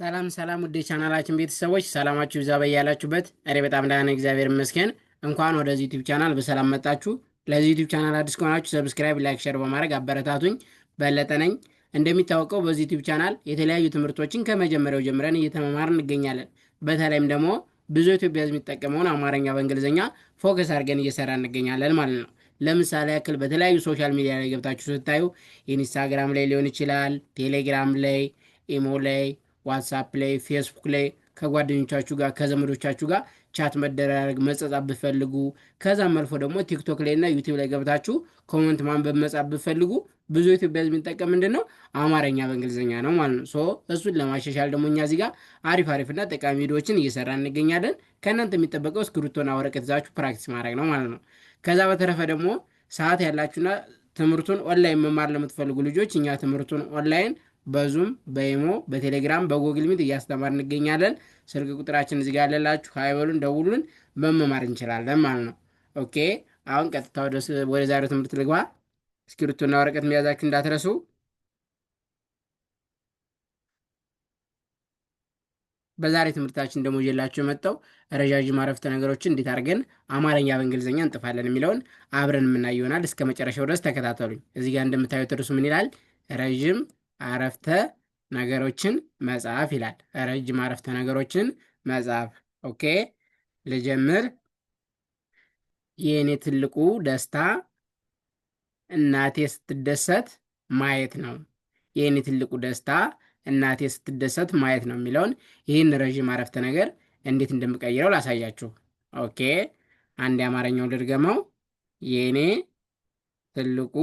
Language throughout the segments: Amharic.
ሰላም ሰላም ውድ የቻናላችን ቤተሰቦች ሰላማችሁ ይብዛ በያላችሁበት። እኔ በጣም ደህና ነኝ፣ እግዚአብሔር ይመስገን። እንኳን ወደዚህ ዩቲዩብ ቻናል በሰላም መጣችሁ። ለዚህ ዩቲዩብ ቻናል አዲስ ከሆናችሁ ሰብስክራይብ፣ ላይክ፣ ሸር በማድረግ አበረታቱኝ። በለጠ ነኝ። እንደሚታወቀው በዚህ ዩቲዩብ ቻናል የተለያዩ ትምህርቶችን ከመጀመሪያው ጀምረን እየተመማር እንገኛለን። በተለይም ደግሞ ብዙ ኢትዮጵያ ሕዝብ የሚጠቀመውን አማርኛ በእንግሊዝኛ ፎከስ አድርገን እየሰራ እንገኛለን ማለት ነው። ለምሳሌ ያክል በተለያዩ ሶሻል ሚዲያ ላይ ገብታችሁ ስታዩ ኢንስታግራም ላይ ሊሆን ይችላል፣ ቴሌግራም ላይ፣ ኢሞ ላይ፣ ዋትሳፕ ላይ፣ ፌስቡክ ላይ ከጓደኞቻችሁ ጋር ከዘመዶቻችሁ ጋር ቻት መደራረግ መጸጻፍ ብፈልጉ፣ ከዛም አልፎ ደግሞ ቲክቶክ ላይ እና ዩቲዩብ ላይ ገብታችሁ ኮመንት ማንበብ መጻፍ ብፈልጉ ብዙ ኢትዮጵያ ሕዝብ የሚጠቀም ምንድን ነው አማርኛ በእንግሊዝኛ ነው ማለት ነው። እሱን ለማሻሻል ደግሞ እኛ እዚህ ጋር አሪፍ አሪፍና ጠቃሚ ቪዲዮዎችን እየሰራ እንገኛለን። ከእናንተ የሚጠበቀው እስክሪብቶና ወረቀት ይዛችሁ ፕራክቲስ ማድረግ ነው ማለት ነው። ከዛ በተረፈ ደግሞ ሰዓት ያላችሁና ትምህርቱን ኦንላይን መማር ለምትፈልጉ ልጆች እኛ ትምህርቱን ኦንላይን በዙም በኢሞ በቴሌግራም በጎግል ሚት እያስተማር እንገኛለን። ስልክ ቁጥራችን እዚጋ ያለላችሁ ሀይበሉን ደውሉን፣ መመማር እንችላለን ማለት ነው። ኦኬ አሁን ቀጥታ ወደ ዛሬው ትምህርት ልግባ። እስክሪብቶና ወረቀት መያዛችሁ እንዳትረሱ። በዛሬ ትምህርታችን ደግሞ ይዤላችሁ የመጣው ረዣዥም አረፍተ ነገሮችን እንዴት አድርገን አማርኛ በእንግሊዝኛ እንጥፋለን የሚለውን አብረን የምናየው ይሆናል። እስከ መጨረሻው ድረስ ተከታተሉኝ። እዚህ ጋር እንደምታዩት እርሱ ምን ይላል? ረዥም አረፍተ ነገሮችን መጻፍ ይላል። ረጅም አረፍተ ነገሮችን መጻፍ። ኦኬ ልጀምር። የእኔ ትልቁ ደስታ እናቴ ስትደሰት ማየት ነው። የእኔ ትልቁ ደስታ እናቴ ስትደሰት ማየት ነው የሚለውን ይህን ረዥም አረፍተ ነገር እንዴት እንደምቀይረው ላሳያችሁ። ኦኬ አንድ የአማርኛው ልድገመው። የእኔ ትልቁ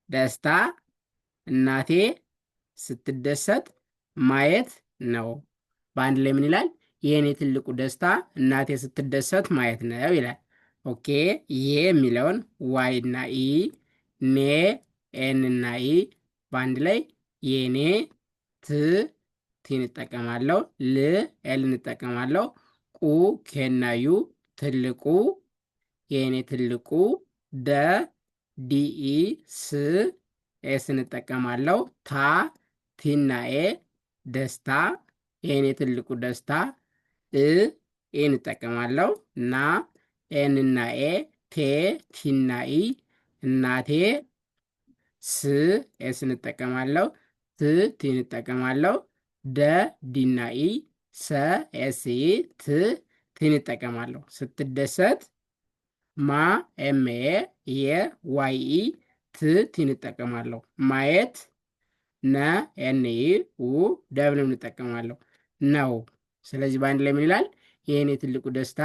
ደስታ እናቴ ስትደሰት ማየት ነው። በአንድ ላይ ምን ይላል? የእኔ ትልቁ ደስታ እናቴ ስትደሰት ማየት ነው ይላል። ኦኬ የ የሚለውን ዋይ እና ኢ፣ ኔ ኤን እና ኢ በአንድ ላይ የኔ ት እንጠቀማለሁ፣ ል ኤል እንጠቀማለሁ፣ ቁ ኬና ዩ ትልቁ፣ የኔ ትልቁ፣ ደ ዲኢ፣ ስ ኤስ እንጠቀማለሁ፣ ታ ቲና ኤ ደስታ፣ የኔ ትልቁ ደስታ፣ እ እንጠቀማለሁ፣ ና ኤንና ኤ፣ ቴ ቲና ኢ እናቴ፣ ስ ኤስ እንጠቀማለሁ፣ ት ቲ እንጠቀማለሁ፣ ደ ዲና ኢ፣ ሰ ኤስ ኢ፣ ት ቲ እንጠቀማለሁ። ስትደሰት ማ ኤምኤ፣ የ ዋይ ኢ፣ ት ቲ እንጠቀማለሁ። ማየት ነ ኤንኢ፣ ው ደብል እንጠቀማለሁ ነው። ስለዚህ በአንድ ላይ ምን ይላል? የእኔ ትልቁ ደስታ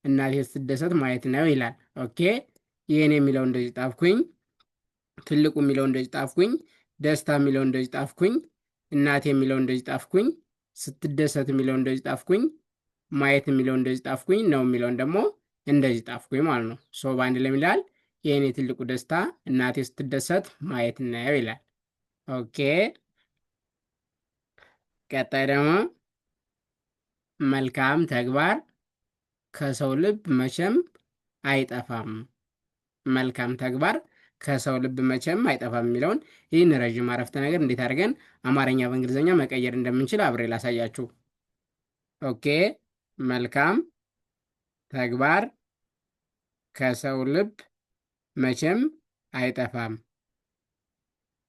እናቴ ስትደሰት ማየት ነው ይላል። ኦኬ የእኔ የሚለው እንደዚህ ጣፍኩኝ፣ ትልቁ የሚለው እንደዚህ ጣፍኩኝ፣ ደስታ የሚለው እንደዚህ ጣፍኩኝ፣ እናቴ የሚለው እንደዚህ ጣፍኩኝ፣ ስትደሰት የሚለው እንደዚህ ጣፍኩኝ፣ ማየት የሚለው እንደዚህ ጣፍኩኝ፣ ነው የሚለውን ደግሞ እንደዚህ ጣፍኩኝ ማለት ነው። በአንድ ላይ ይላል የእኔ ትልቁ ደስታ እናቴ ስትደሰት ማየት ነው ይላል። ኦኬ ቀጣይ ደግሞ መልካም ተግባር ከሰው ልብ መቼም አይጠፋም። መልካም ተግባር ከሰው ልብ መቼም አይጠፋም የሚለውን ይህን ረዥም አረፍተ ነገር እንዴት አድርገን አማርኛ በእንግሊዝኛ መቀየር እንደምንችል አብሬ ላሳያችሁ። ኦኬ መልካም ተግባር ከሰው ልብ መቼም አይጠፋም።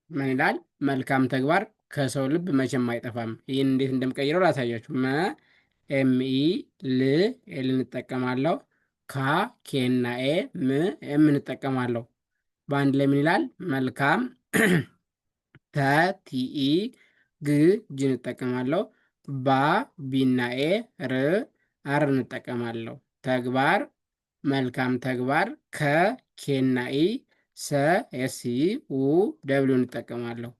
ምን ይላል? መልካም ተግባር ከሰው ልብ መቼም አይጠፋም። ይህን እንዴት እንደምቀይረው ላሳያችሁ። መ ኤምኢ፣ ል ኤል እንጠቀማለሁ፣ ካ ኬና ኤ፣ ም ኤም እንጠቀማለሁ። በአንድ ላይ ምን ይላል? መልካም ተ ቲኢ፣ ግ ጅ እንጠቀማለሁ፣ ባ ቢና ኤ፣ ር አር እንጠቀማለሁ። ተግባር መልካም ተግባር ከ ኬና ኢ፣ ሰ ኤስ ኢ፣ ው ደብሊው እንጠቀማለሁ።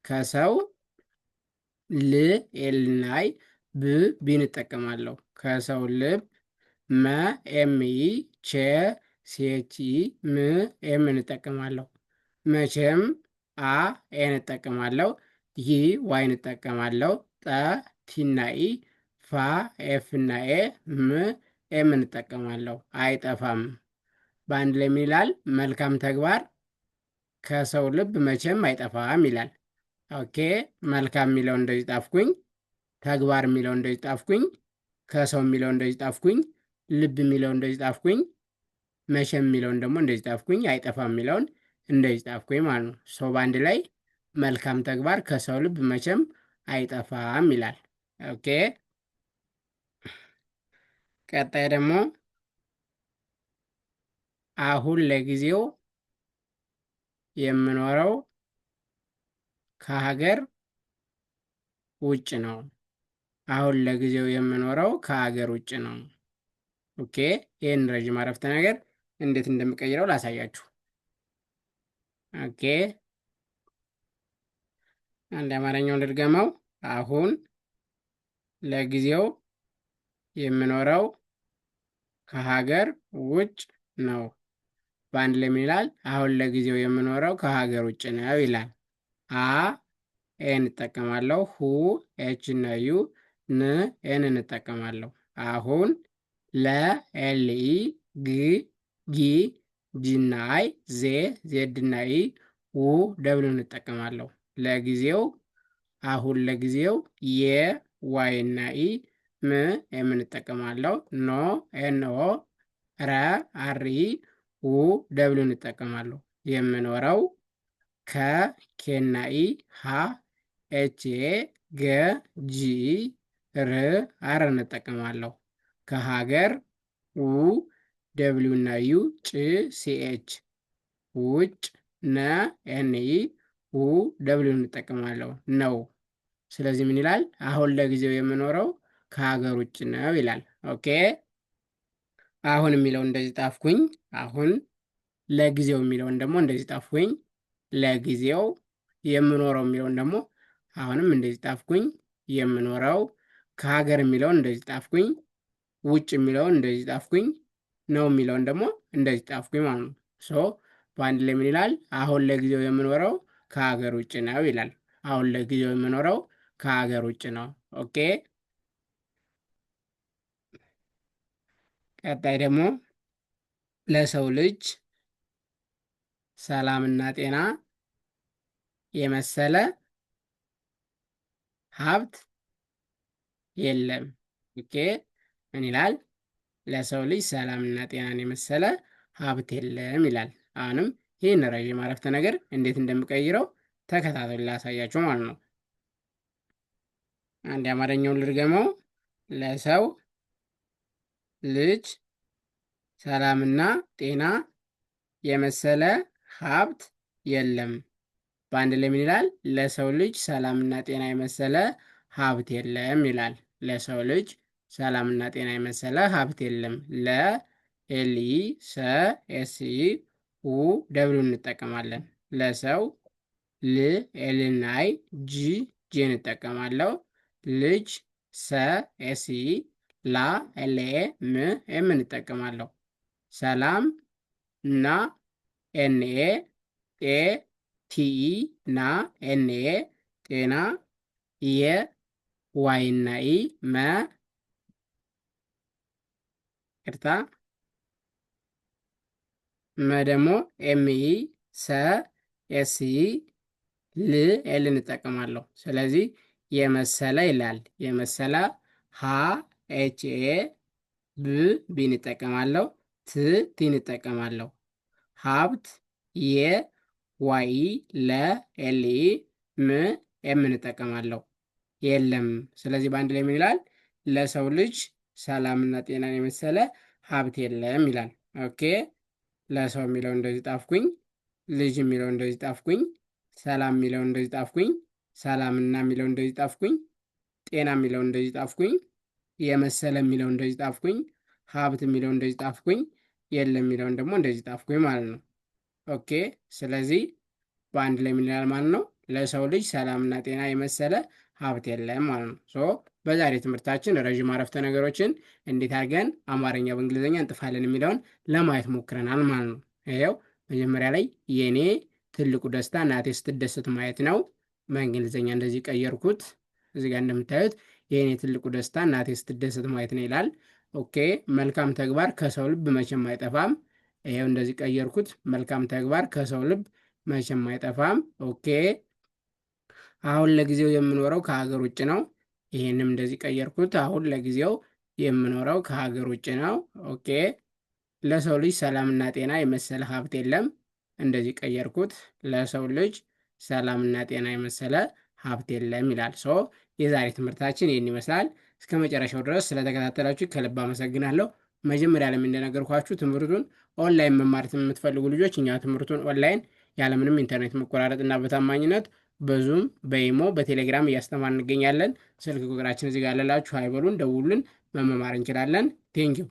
ከሰው ል ኤል ናይ፣ ብ ቢ እንጠቀማለሁ። ከሰው ልብ መ ኤም ኢ፣ ቼ ሴች ኢ፣ ም ኤም እንጠቀማለሁ። መቼም አ ኤ እንጠቀማለሁ፣ ይ ዋይ እንጠቀማለሁ፣ ጠ ቲና ኢ፣ ፋ ኤፍ እና ኤ፣ ም ኤም እንጠቀማለሁ። አይጠፋም። በአንድ ላይ ምን ይላል? መልካም ተግባር ከሰው ልብ መቼም አይጠፋም ይላል። ኦኬ መልካም የሚለው እንደዚህ ጣፍኩኝ፣ ተግባር የሚለው እንደዚህ ጣፍኩኝ፣ ከሰው የሚለው እንደዚህ ጣፍኩኝ፣ ልብ የሚለው እንደዚህ ጣፍኩኝ፣ መቼም የሚለውን ደግሞ እንደዚህ ጣፍኩኝ፣ አይጠፋም የሚለውን እንደዚህ ጣፍኩኝ ማለት ነው። ሰው በአንድ ላይ መልካም ተግባር ከሰው ልብ መቼም አይጠፋም ይላል። ኦኬ። ቀጣይ ደግሞ አሁን ለጊዜው የምኖረው ከሀገር ውጭ ነው። አሁን ለጊዜው የምኖረው ከሀገር ውጭ ነው። ኦኬ። ይህን ረዥም አረፍተ ነገር እንዴት እንደምቀይረው ላሳያችሁ። ኦኬ። አንድ አማርኛውን ልድገመው። አሁን ለጊዜው የምኖረው ከሀገር ውጭ ነው። በአንድ ላይ ምን ይላል? አሁን ለጊዜው የምኖረው ከሀገር ውጭ ነው ይላል። አ ኤን እንጠቀማለሁ። ሁ ኤች እና ዩ ን ኤን እንጠቀማለሁ። አሁን ለ ኤል ኢ ግ ጊ ጂ እና አይ ዜ ዜድ እና ኢ ው ደብል እንጠቀማለሁ። ለጊዜው አሁን ለጊዜው የ ዋይ እና ኢ ም የምንጠቀማለው። ኖ ኤን ኦ ረ አር ኢ ው ደብል እንጠቀማለሁ። የምኖረው ከ ኬና ኢ ሀ ኤች ኤ ገ ጂ ር አር እንጠቀማለሁ። ከሀገር ው ደብሊው እና ዩ ጭ ሲኤች ውጭ ነ ኤን ኢ ው ደብሊው እንጠቀማለሁ ነው። ስለዚህ ምን ይላል? አሁን ለጊዜው የምኖረው ከሀገር ውጭ ነው ይላል። ኦኬ። አሁን የሚለው እንደዚህ ጣፍኩኝ። አሁን ለጊዜው የሚለውን ደግሞ እንደዚህ ጣፍኩኝ። ለጊዜው የምኖረው የሚለውን ደግሞ አሁንም እንደዚህ ጣፍኩኝ። የምኖረው ከሀገር የሚለውን እንደዚህ ጣፍኩኝ። ውጭ የሚለውን እንደዚህ ጣፍኩኝ። ነው የሚለውን ደግሞ እንደዚህ ጣፍኩኝ ማለት ነው። ሶ በአንድ ላይ ምን ይላል? አሁን ለጊዜው የምኖረው ከሀገር ውጭ ነው ይላል። አሁን ለጊዜው የምኖረው ከሀገር ውጭ ነው። ኦኬ። ቀጣይ ደግሞ ለሰው ልጅ ሰላምና ጤና የመሰለ ሀብት የለም። ኦኬ። ምን ይላል? ለሰው ልጅ ሰላምና ጤናን የመሰለ ሀብት የለም ይላል። አሁንም ይህን ረዥም አረፍተ ነገር እንዴት እንደምቀይረው ተከታተሉ ላሳያችሁ ማለት ነው። አንድ የአማርኛውን ልድገመው። ለሰው ልጅ ሰላምና ጤና የመሰለ ሀብት የለም። በአንድ ላይ ምን ይላል? ለሰው ልጅ ሰላምና ጤና የመሰለ ሀብት የለም ይላል። ለሰው ልጅ ሰላምና ጤና የመሰለ ሀብት የለም። ለ ኤል ኢ ሰ ኤስ ኢ ው ደብሉ እንጠቀማለን። ለሰው ል ኤል እና አይ ጂ ጄ እንጠቀማለሁ። ልጅ ሰ ኤስ ኢ ላ ኤል ኤ ም ኤም እንጠቀማለሁ። ሰላም እና ኤንኤ ኤ ቲኢ ና ኤንኤ ጤና የ ዋይ እና ኢ መ ቅርታ መ ደግሞ ኤምኢ ሰ ኤስኢ ል ኤል እንጠቀማለሁ። ስለዚህ የመሰለ ይላል። የመሰለ ሀ ኤች ኤ ብ ቢ እንጠቀማለሁ። ት ቲ እንጠቀማለሁ። ሀብት የ ዋይ ለ ኤል ኢ ም ኤም እንጠቀማለሁ። የለም። ስለዚህ በአንድ ላይ ምን ይላል? ለሰው ልጅ ሰላምና ጤናን የመሰለ ሀብት የለም ይላል። ኦኬ። ለሰው የሚለው እንደዚህ ጣፍኩኝ። ልጅ የሚለው እንደዚህ ጣፍኩኝ። ሰላም የሚለው እንደዚህ ጣፍኩኝ። ሰላምና የሚለው እንደዚህ ጣፍኩኝ። ጤና የሚለው እንደዚህ ጣፍኩኝ። የመሰለ የሚለው እንደዚህ ጣፍኩኝ። ሀብት የሚለው እንደዚህ ጣፍኩኝ። የለም የሚለውን ደግሞ እንደዚህ ጣፍኩኝ ማለት ነው። ኦኬ። ስለዚህ በአንድ ላይ ምን ይላል ማለት ነው? ለሰው ልጅ ሰላምና ጤና የመሰለ ሀብት የለም ማለት ነው። ሶ በዛሬ ትምህርታችን ረዥም አረፍተ ነገሮችን እንዴት አድርገን አማርኛ በእንግሊዝኛ እንጥፋለን የሚለውን ለማየት ሞክረናል ማለት ነው። ይኸው መጀመሪያ ላይ የኔ ትልቁ ደስታ እናቴ ስትደሰት ማየት ነው። በእንግሊዝኛ እንደዚህ ቀየርኩት። እዚህ ጋር እንደምታዩት የኔ ትልቁ ደስታ እናቴ ስትደሰት ማየት ነው ይላል። ኦኬ። መልካም ተግባር ከሰው ልብ መቼም አይጠፋም። ይኸው እንደዚህ ቀየርኩት። መልካም ተግባር ከሰው ልብ መቼም አይጠፋም። ኦኬ። አሁን ለጊዜው የምኖረው ከሀገር ውጭ ነው። ይህንም እንደዚህ ቀየርኩት። አሁን ለጊዜው የምኖረው ከሀገር ውጭ ነው። ኦኬ። ለሰው ልጅ ሰላምና ጤና የመሰለ ሀብት የለም። እንደዚህ ቀየርኩት። ለሰው ልጅ ሰላምና ጤና የመሰለ ሀብት የለም ይላል። የዛሬ ትምህርታችን ይህን ይመስላል። እስከ መጨረሻው ድረስ ስለተከታተላችሁ ከልብ አመሰግናለሁ። መጀመሪያ ላይ እንደነገርኳችሁ ትምህርቱን ኦንላይን መማር የምትፈልጉ ልጆች እኛ ትምህርቱን ኦንላይን ያለምንም ኢንተርኔት መቆራረጥና በታማኝነት በዙም በኢሞ በቴሌግራም እያስተማር እንገኛለን። ስልክ ቁጥራችን እዚህ ጋር አለላችሁ። አይበሉን፣ ደውሉን፣ መመማር እንችላለን። ቴንኪው